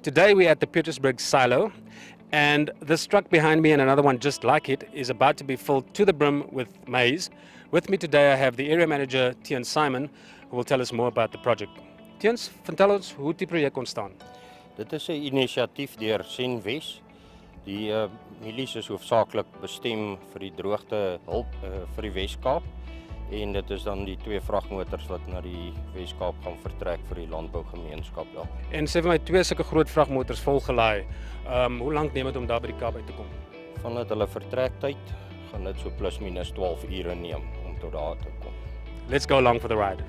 Today we're at the Petersburg silo, and this truck behind me and another one just like it is about to be filled to the brim with maize. With me today I have the area manager, Tian Simon, who will tell us more about the project. Tiens, vertel ons hoe die projek ontstaan. Dit is 'n inisiatief deur Senwes. Die milies is hoofsaaklik bestem vir die droogte hulp vir die Wes-Kaap. En dit is dan die 2 vragmotors wat na die Wes-Kaap gaan vertrek vir die landbougemeenskap daar. En sê vir my 2 sulke groot vragmotors volgelaai. Hoe lank neem dit om daar by die Kaap uit te kom? Vanuit hulle vertrektyd gaan dit so plus minus 12 ure neem om tot daar te kom. Let's go along for the ride.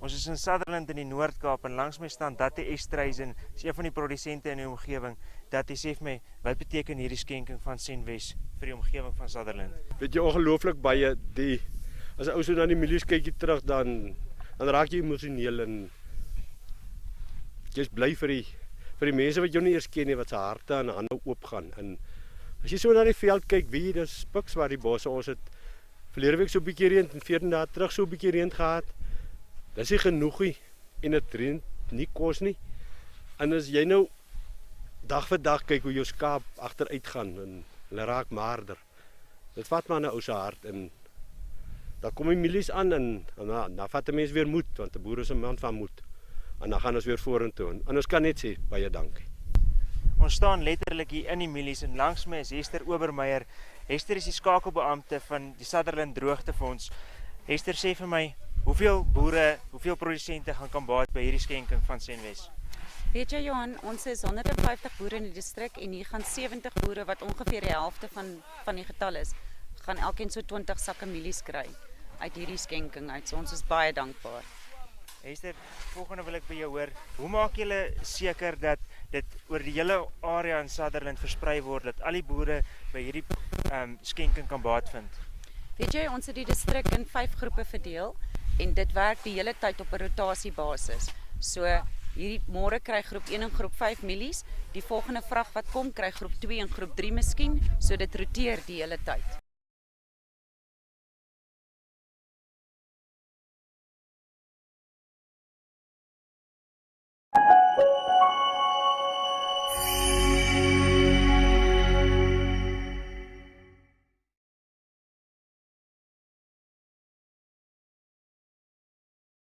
Ons is in Sutherland in die Noord-Kaap en langs my staan Datte Estreisen, is een van die produsente in die omgewing. Datte, sê vir my, wat beteken hierdie skenking van Senwes vir die omgewing van Sutherland? Weet jy, ongelooflik baie, as 'n ou so na die milies kykie terug, dan raak jy emosioneel en jy's bly vir die mense wat jou nie eers ken nie, wat se harte en hande oopgaan. En as jy so na die veld kyk, weet jy, dis pikswart die bosse. Ons het verlede week so 'n bietjie reën en 14 dae terug so 'n bietjie reën gehad. Dis nie genoegie en dit reën nie kos nie. En as jy nou dag vir dag kyk hoe jou skaap agteruit gaan en hulle raak maarder. Dit vat maar 'n ou se hart en dan kom die milies aan en dan vat 'n mens weer moed, want 'n boer is 'n man van moed. En dan gaan ons weer vorentoe en ons kan net sê baie dankie. Ons staan letterlik hier in die milies en langs my is Hester Obermeyer. Hester is die skakelbeampte van die Sutherland Droogtefonds. Hester, sê vir my, hoeveel boere, hoeveel produsente gaan baat by hierdie skenking van Senwes? Weet jy Johan, ons is 150 boere in die distrik en hier gaan 70 boere wat ongeveer die helfte van die getal is, gaan elkeen so 20 sakke mielies kry uit hierdie skenking uit. So ons is baie dankbaar. Hester, volgende wil ek by jou hoor, hoe maak julle seker dat dit oor die hele area in Sutherland versprei word, dat al die boere by hierdie skenking kan baat vind? Weet jy, ons het die distrik in 5 groepe verdeel en dit werk die hele tyd op 'n rotasiebasis. So hierdie môre kry groep 1 en groep 5 mielies, die volgende vrag wat kom kry groep 2 en groep 3 miskien, so dit roteer die hele tyd.